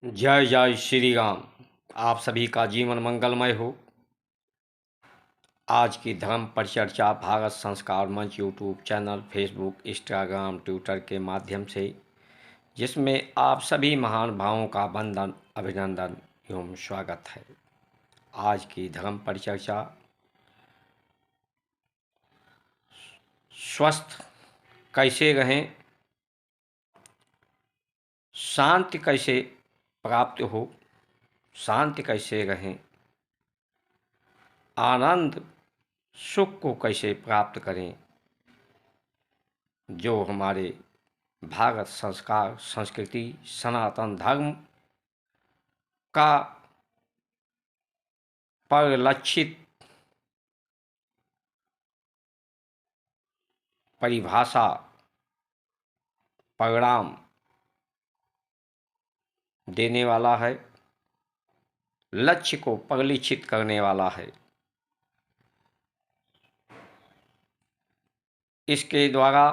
जय जय श्री राम। आप सभी का जीवन मंगलमय हो। आज की धर्म परिचर्चा भारत संस्कार मंच YouTube channel, Facebook, Instagram, Twitter के माध्यम से, जिसमें आप सभी महान भावों का वंदन, अभिनंदन एवं स्वागत है। आज की धर्म परिचर्चा स्वस्थ कैसे रहें, शांति कैसे प्राप्त हो, शांति कैसे रहें, आनंद सुख को कैसे प्राप्त करें, जो हमारे भारत संस्कार संस्कृति सनातन धर्म का परिलक्षित परिभाषा परिणाम देने वाला है, लक्ष्य को परिलक्षित करने वाला है। इसके द्वारा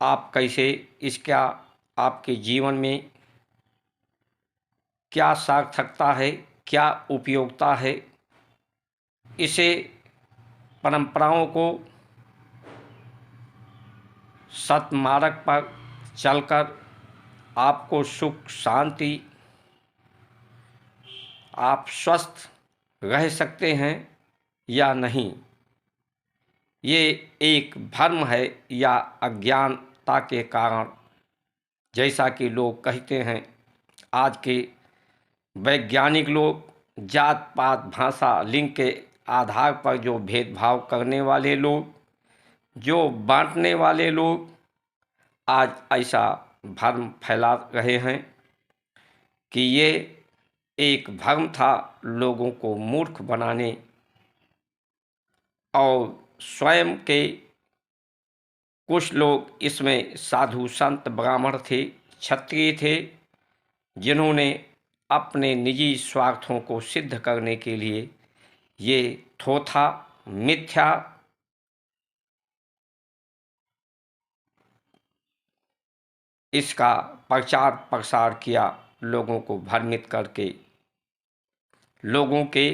आप कैसे, इसका आपके जीवन में क्या सार्थकता है, क्या उपयोगिता है, इसे परंपराओं को सतमार्ग पर चलकर आपको सुख शांति, आप स्वस्थ रह सकते हैं या नहीं, ये एक भ्रम है या अज्ञानता के कारण, जैसा कि लोग कहते हैं। आज के वैज्ञानिक लोग जात पात भाषा लिंग के आधार पर जो भेदभाव करने वाले लोग, जो बांटने वाले लोग आज ऐसा भ्रम फैला रहे हैं कि ये एक भ्रम था लोगों को मूर्ख बनाने और स्वयं के कुछ लोग इसमें साधु संत ब्राह्मण थे, क्षत्रिय थे, जिन्होंने अपने निजी स्वार्थों को सिद्ध करने के लिए ये थोथा मिथ्या इसका प्रचार प्रसार किया, लोगों को भ्रमित करके लोगों के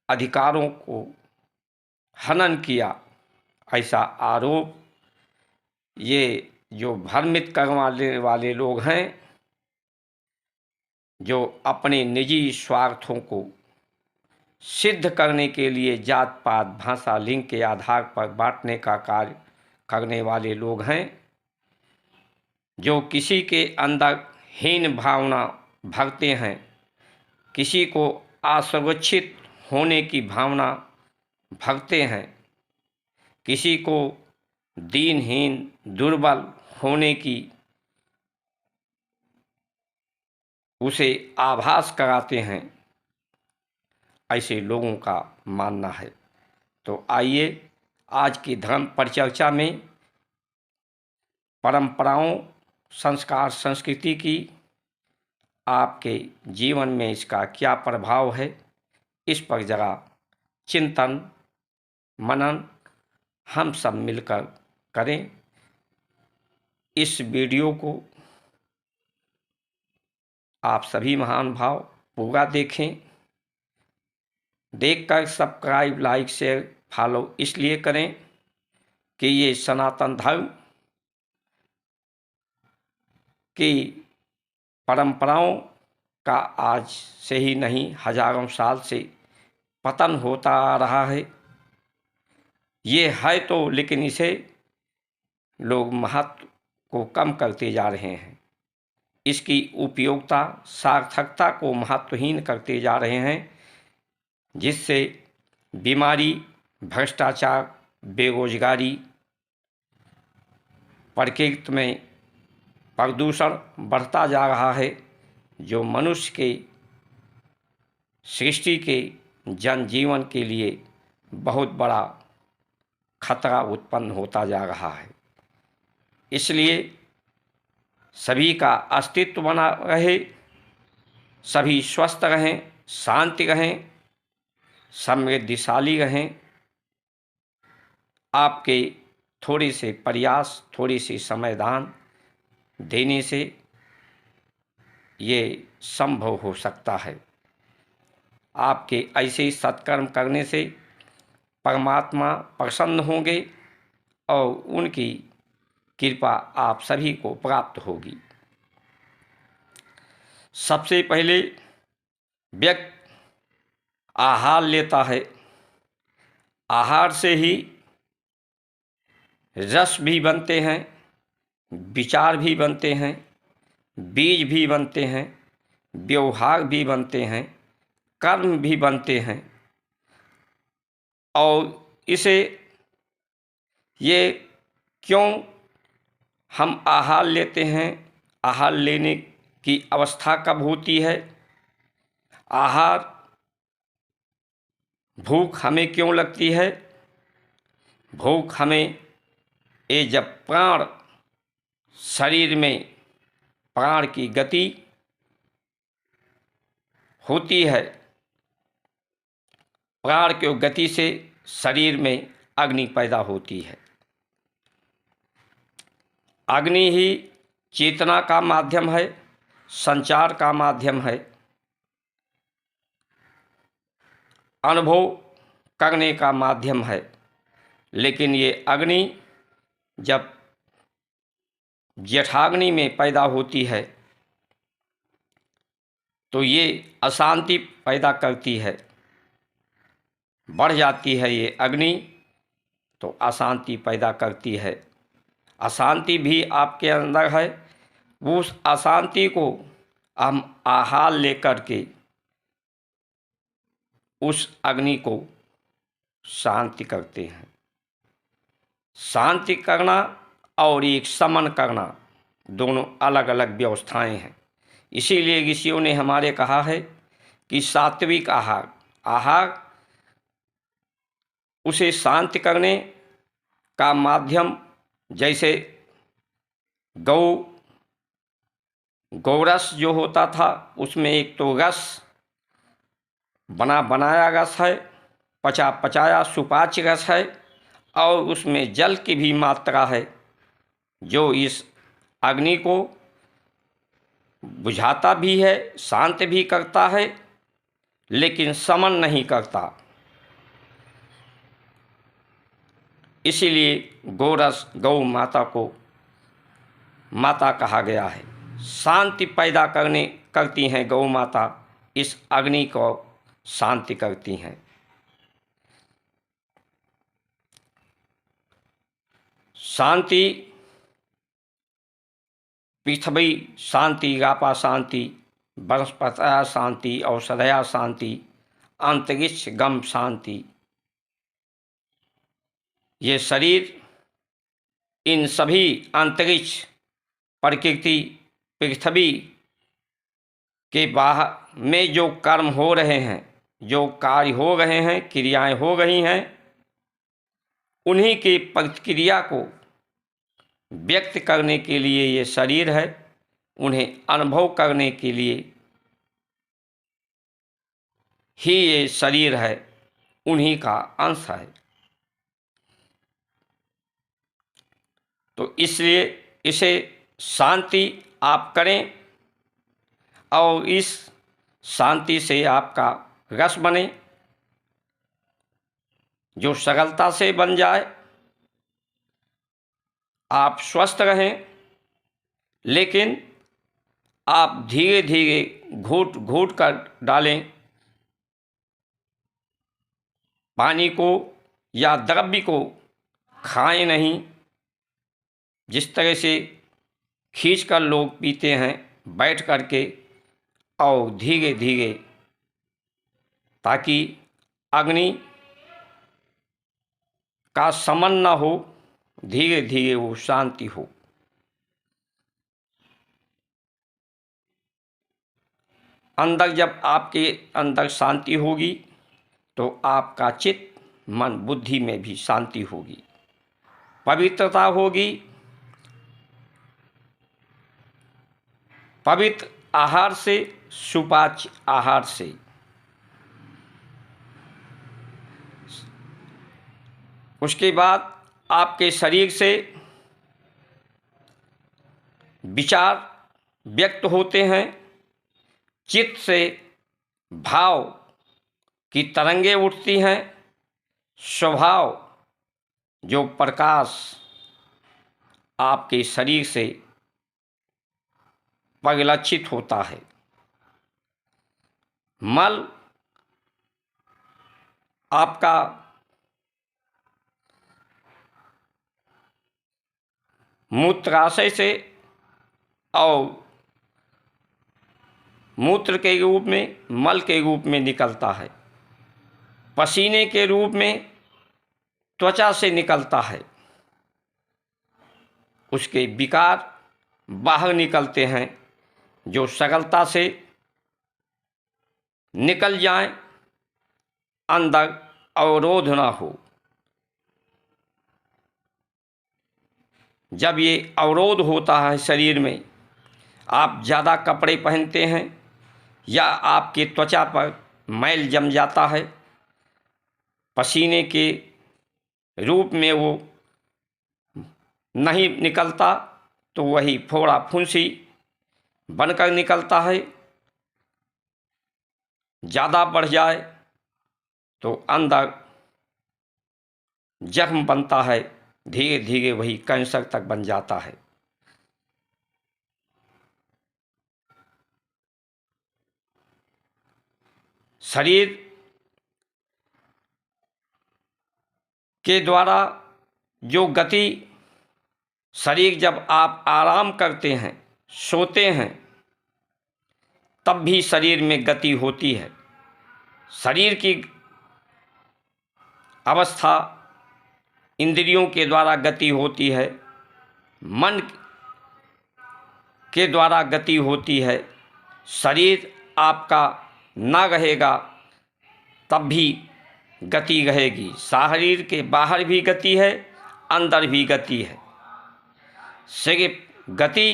अधिकारों को हनन किया। ऐसा आरोप ये जो भ्रमित करने वाले लोग हैं, जो अपने निजी स्वार्थों को सिद्ध करने के लिए जात पात भाषा लिंग के आधार पर बांटने का कार्य करने वाले लोग हैं, जो किसी के अंदर हीन भावना भरते हैं, किसी को असुरक्षित होने की भावना भरते हैं, किसी को दीनहीन दुर्बल होने की उसे आभास कराते हैं, ऐसे लोगों का मानना है। तो आइए आज की धर्म परिचर्चा में परंपराओं, संस्कार, संस्कृति की आपके जीवन में इसका क्या प्रभाव है, इस पर जरा चिंतन मनन हम सब मिलकर करें। इस वीडियो को आप सभी महान भाव पूरा देखें। देखकर सब्सक्राइब, लाइक, शेयर, फॉलो इसलिए करें कि ये सनातन धर्म की परंपराओं का आज से ही नहीं, हजारों साल से पतन होता आ रहा है। ये है तो, लेकिन इसे लोग महत्व को कम करते जा रहे हैं, इसकी उपयोगिता सार्थकता को महत्वहीन करते जा रहे हैं, जिससे बीमारी, भ्रष्टाचार, बेरोजगारी, प्रकृति में प्रदूषण बढ़ता जा रहा है, जो मनुष्य के सृष्टि के जनजीवन के लिए बहुत बड़ा खतरा उत्पन्न होता जा रहा है। इसलिए सभी का अस्तित्व बना रहे, सभी स्वस्थ रहें, शांति रहें, समृद्धिशाली रहें। आपके थोड़े से प्रयास, थोड़ी सी समयदान देने से ये संभव हो सकता है। आपके ऐसे सत्कर्म करने से परमात्मा प्रसन्न होंगे और उनकी कृपा आप सभी को प्राप्त होगी। सबसे पहले व्यक्ति आहार लेता है, आहार से ही रस भी बनते हैं, विचार भी बनते हैं, बीज भी बनते हैं, व्यवहार भी बनते हैं, कर्म भी बनते हैं। और इसे ये क्यों हम आहार लेते हैं, आहार लेने की अवस्था कब होती है, आहार भूख हमें क्यों लगती है? भूख हमें ये जब प्राण शरीर में प्राण की गति होती है, प्राण की गति से शरीर में अग्नि पैदा होती है। अग्नि ही चेतना का माध्यम है, संचार का माध्यम है, अनुभव करने का माध्यम है। लेकिन ये अग्नि जब जठराग्नि में पैदा होती है तो ये अशांति पैदा करती है, बढ़ जाती है ये अग्नि तो अशांति पैदा करती है। अशांति भी आपके अंदर है, उस अशांति को हम आहार लेकर के उस अग्नि को शांति करते हैं। शांति करना और एक समन करना दोनों अलग अलग व्यवस्थाएं हैं। इसीलिए ऋषियों ने हमारे कहा है कि सात्विक आहार, आहार उसे शांत करने का माध्यम, जैसे गौरस जो होता था उसमें एक तो रस बनाया रस है, पचाया सुपाच्य रस है, और उसमें जल की भी मात्रा है जो इस अग्नि को बुझाता भी है, शांत भी करता है, लेकिन समन नहीं करता। इसीलिए गौरस गौ माता को माता कहा गया है। शांति पैदा करती हैं गौ माता, इस अग्नि को शांति करती हैं। शांति, पृथ्वी शांति, रापा शांति, वनस्पतया शांति, औषधया शांति, अंतरिक्ष गम शांति। ये शरीर, इन सभी अंतरिक्ष, प्रकृति, पृथ्वी के बाहर में जो कर्म हो रहे हैं, जो कार्य हो रहे हैं, क्रियाएं हो रही हैं, उन्हीं की प्रतिक्रिया को व्यक्त करने के लिए ये शरीर है, उन्हें अनुभव करने के लिए ही ये शरीर है, उन्हीं का अंश है। तो इसलिए इसे शांति आप करें और इस शांति से आपका रस बने, जो सरलता से बन जाए। आप स्वस्थ रहें, लेकिन आप धीरे धीरे घूट घूट कर डालें पानी को या द्रव्य को, खाएं नहीं। जिस तरह से खींच कर लोग पीते हैं बैठ करके, और धीरे धीरे, ताकि अग्नि का समन न हो, धीरे धीरे वो शांति हो। अंदर जब आपके अंदर शांति होगी तो आपका चित्त, मन, बुद्धि में भी शांति होगी, पवित्रता होगी। पवित्र आहार से, सुपाच्य आहार से उसके बाद आपके शरीर से विचार व्यक्त होते हैं, चित्त से भाव की तरंगे उठती हैं। स्वभाव जो प्रकाश आपके शरीर से परिलक्षित होता है। मल आपका मूत्राशय से और मूत्र के रूप में, मल के रूप में निकलता है। पसीने के रूप में त्वचा से निकलता है। उसके विकार बाहर निकलते हैं जो सरलता से निकल जाएं, अंदर अवरोध ना हो। जब ये अवरोध होता है शरीर में, आप ज़्यादा कपड़े पहनते हैं या आपके त्वचा पर मैल जम जाता है, पसीने के रूप में वो नहीं निकलता तो वही फोड़ा फुंसी बनकर निकलता है। ज़्यादा बढ़ जाए तो अंदर जख्म बनता है, धीरे धीरे वही कैंसर तक बन जाता है। शरीर के द्वारा जो गति, शरीर जब आप आराम करते हैं, सोते हैं, तब भी शरीर में गति होती है। शरीर की अवस्था इंद्रियों के द्वारा गति होती है, मन के द्वारा गति होती है। शरीर आपका ना रहेगा तब भी गति रहेगी। शरीर के बाहर भी गति है, अंदर भी गति है। सिर्फ गति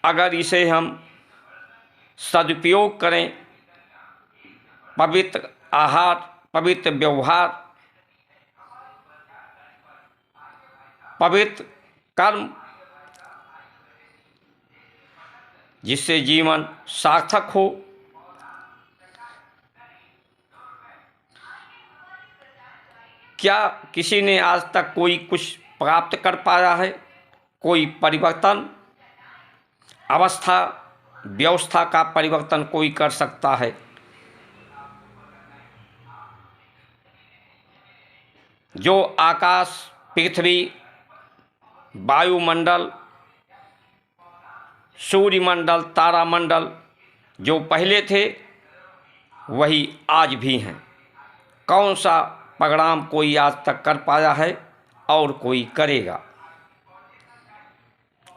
अगर इसे हम सदुपयोग करें, पवित्र आहार, पवित्र व्यवहार, पवित्र कर्म, जिससे जीवन सार्थक हो, क्या किसी ने आज तक कोई कुछ प्राप्त कर पाया है? कोई परिवर्तन, अवस्था, व्यवस्था का परिवर्तन कोई कर सकता है? जो आकाश, पृथ्वी, वायुमंडल, सूर्यमंडल, तारामंडल जो पहले थे वही आज भी हैं। कौन सा परिणाम कोई आज तक कर पाया है और कोई करेगा?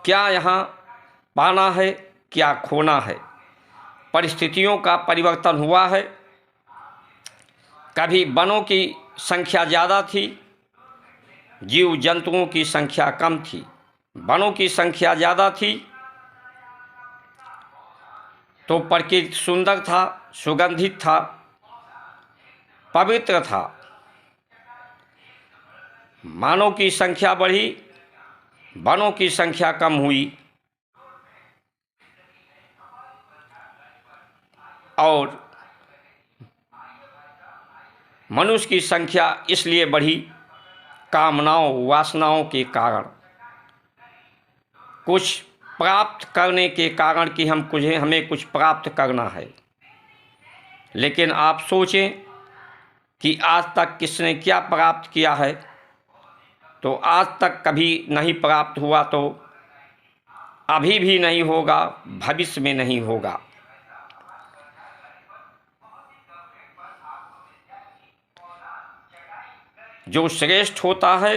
क्या यहाँ पाना है, क्या खोना है? परिस्थितियों का परिवर्तन हुआ है। कभी वनों की संख्या ज़्यादा थी, जीव जंतुओं की संख्या कम थी। वनों की संख्या ज़्यादा थी तो प्रकृति सुंदर था, सुगंधित था, पवित्र था। मानव की संख्या बढ़ी, वनों की संख्या कम हुई और मनुष्य की संख्या इसलिए बढ़ी कामनाओं, वासनाओं के कारण, कुछ प्राप्त करने के कारण कि हमें कुछ प्राप्त करना है। लेकिन आप सोचें कि आज तक किसने क्या प्राप्त किया है, तो आज तक कभी नहीं प्राप्त हुआ तो अभी भी नहीं होगा, भविष्य में नहीं होगा। जो श्रेष्ठ होता है,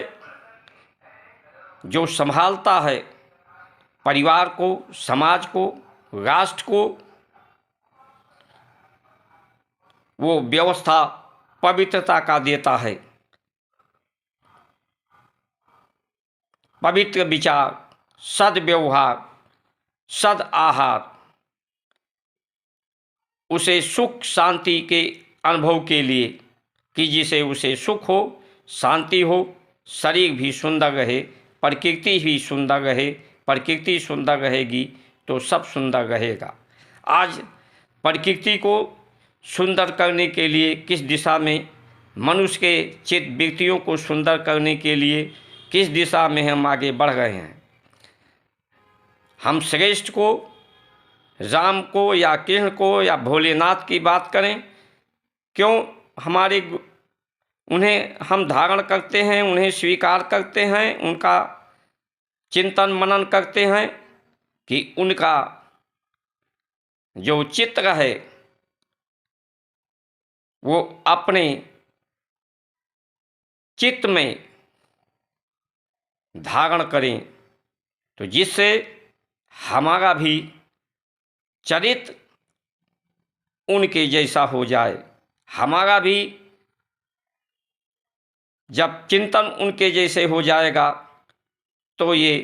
जो संभालता है परिवार को, समाज को, राष्ट्र को, वो व्यवस्था पवित्रता का देता है। पवित्र विचार, सद्व्यवहार, सद आहार, उसे सुख शांति के अनुभव के लिए कि जिसे उसे सुख हो, शांति हो, शरीर भी सुंदर रहे, प्रकृति भी सुंदर रहे। प्रकृति सुंदर रहेगी तो सब सुंदर रहेगा। आज प्रकृति को सुंदर करने के लिए किस दिशा में, मनुष्य के चित्त व्यक्तियों को सुंदर करने के लिए किस दिशा में हम आगे बढ़ रहे हैं। हम श्रेष्ठ को, राम को या कृष्ण को या भोलेनाथ की बात करें, क्यों उन्हें हम धारण करते हैं, उन्हें स्वीकार करते हैं, उनका चिंतन मनन करते हैं कि उनका जो चित्र है वो अपने चित्त में धारण करें, तो जिससे हमारा भी चरित्र उनके जैसा हो जाए। हमारा भी जब चिंतन उनके जैसे हो जाएगा तो ये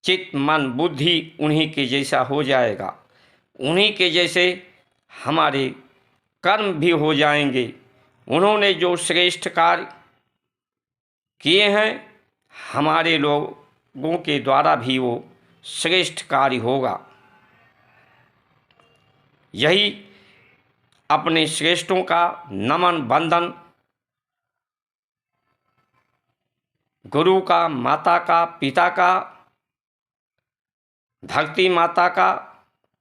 चित्त मन बुद्धि उन्हीं के जैसा हो जाएगा, उन्हीं के जैसे हमारे कर्म भी हो जाएंगे। उन्होंने जो श्रेष्ठ कार्य किए हैं, हमारे लोगों के द्वारा भी वो श्रेष्ठ कार्य होगा। यही अपने श्रेष्ठों का नमन बंदन, गुरु का, माता का, पिता का, धरती माता का,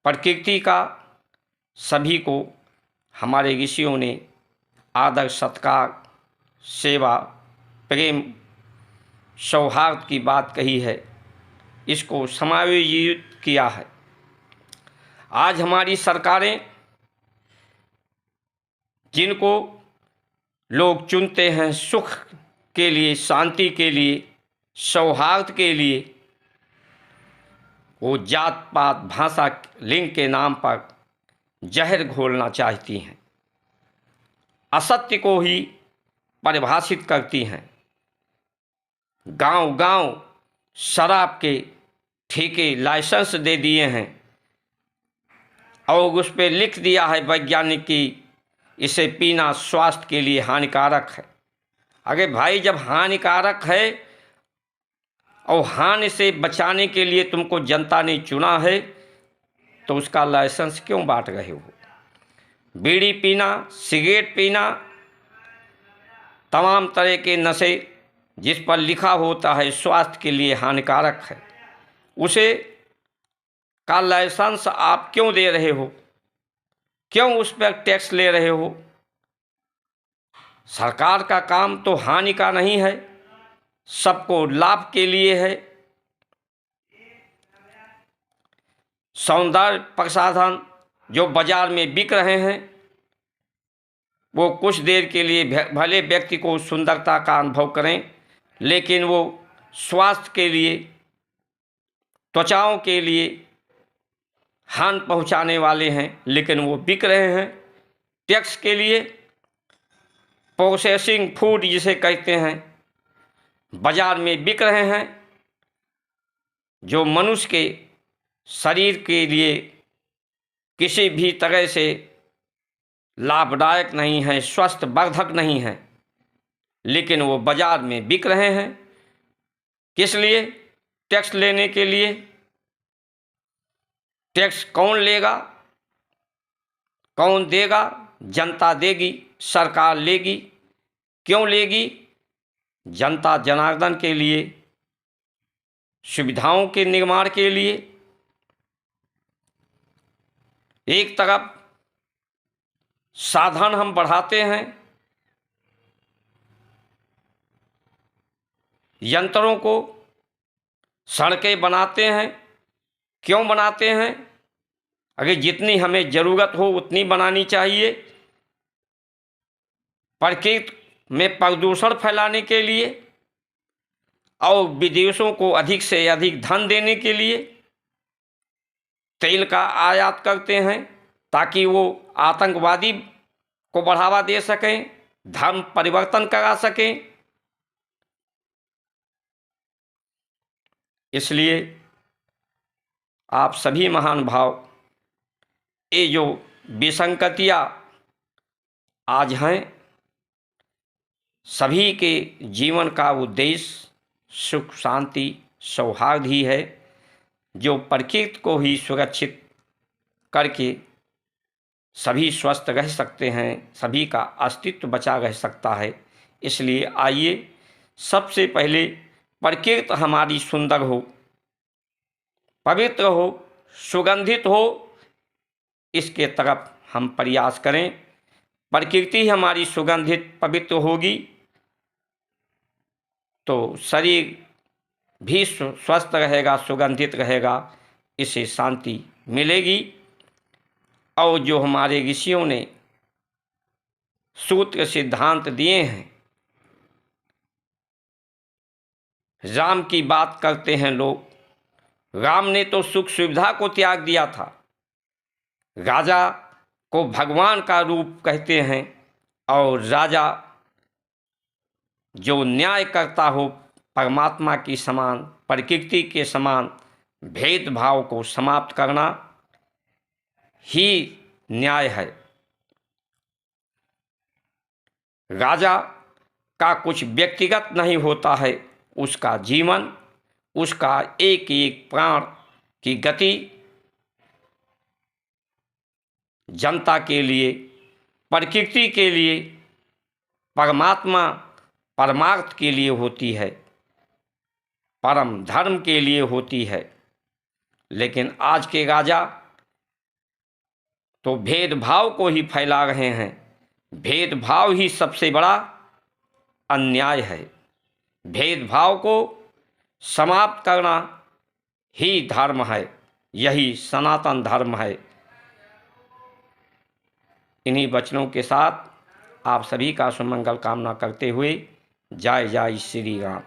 प्रकृति का, सभी को हमारे ऋषियों ने आदर सत्कार, सेवा, प्रेम, सौहार्द की बात कही है, इसको समायोजित किया है। आज हमारी सरकारें, जिनको लोग चुनते हैं सुख के लिए, शांति के लिए, सौहार्द के लिए, वो जात पात, भाषा, लिंग के नाम पर जहर घोलना चाहती हैं, असत्य को ही परिभाषित करती हैं। गांव गांव शराब के ठेके लाइसेंस दे दिए हैं और उस पर लिख दिया है वैज्ञानिक कि इसे पीना स्वास्थ्य के लिए हानिकारक है। अरे भाई, जब हानिकारक है और हानि से बचाने के लिए तुमको जनता ने चुना है, तो उसका लाइसेंस क्यों बांट रहे हो? बीड़ी पीना, सिगरेट पीना, तमाम तरह के नशे जिस पर लिखा होता है स्वास्थ्य के लिए हानिकारक है, उसे का लाइसेंस आप क्यों दे रहे हो? क्यों उस पर टैक्स ले रहे हो? सरकार का काम तो हानि का नहीं है, सबको लाभ के लिए है। सौंदर्य प्रसाधन जो बाजार में बिक रहे हैं, वो कुछ देर के लिए भले व्यक्ति को सुंदरता का अनुभव करें, लेकिन वो स्वास्थ्य के लिए, त्वचाओं के लिए हानि पहुंचाने वाले हैं, लेकिन वो बिक रहे हैं टैक्स के लिए। प्रोसेसिंग फूड जिसे कहते हैं, बाजार में बिक रहे हैं, जो मनुष्य के शरीर के लिए किसी भी तरह से लाभदायक नहीं है, स्वस्थ वर्धक नहीं है, लेकिन वो बाजार में बिक रहे हैं। किस लिए? टैक्स लेने के लिए। टैक्स कौन लेगा, कौन देगा? जनता देगी, सरकार लेगी। क्यों लेगी? जनता जनार्दन के लिए, सुविधाओं के निर्माण के लिए। एक तरफ साधन हम बढ़ाते हैं, यंत्रों को, सड़कें बनाते हैं। क्यों बनाते हैं? अगर जितनी हमें ज़रूरत हो उतनी बनानी चाहिए। प्रकृति में प्रदूषण फैलाने के लिए और विदेशों को अधिक से अधिक धन देने के लिए तेल का आयात करते हैं, ताकि वो आतंकवादी को बढ़ावा दे सकें, धर्म परिवर्तन करा सकें। इसलिए आप सभी महान भाव, ये जो विसंगतियाँ आज हैं, सभी के जीवन का उद्देश्य सुख शांति सौहार्द ही है। जो प्रकृति को ही सुरक्षित करके सभी स्वस्थ रह सकते हैं, सभी का अस्तित्व बचा रह सकता है। इसलिए आइए सबसे पहले प्रकृति हमारी सुंदर हो, पवित्र हो, सुगंधित हो, इसके तरफ हम प्रयास करें। प्रकृति हमारी सुगंधित पवित्र होगी तो शरीर भी स्वस्थ रहेगा, सुगंधित रहेगा, इसे शांति मिलेगी। और जो हमारे ऋषियों ने सूत्र सिद्धांत दिए हैं, राम की बात करते हैं लोग, राम ने तो सुख सुविधा को त्याग दिया था, राजा को भगवान का रूप कहते हैं, और राजा जो न्याय करता हो परमात्मा की समान, प्रकृति के समान भेदभाव को समाप्त करना ही न्याय है। राजा का कुछ व्यक्तिगत नहीं होता है, उसका जीवन, उसका एक एक प्राण की गति जनता के लिए, प्रकृति के लिए, परमात्मा परमार्थ के लिए होती है, परम धर्म के लिए होती है। लेकिन आज के राजा तो भेदभाव को ही फैला रहे हैं। भेदभाव ही सबसे बड़ा अन्याय है। भेदभाव को समाप्त करना ही धर्म है, यही सनातन धर्म है। इन्हीं वचनों के साथ आप सभी का सुमंगल कामना करते हुए जय जय श्री राम।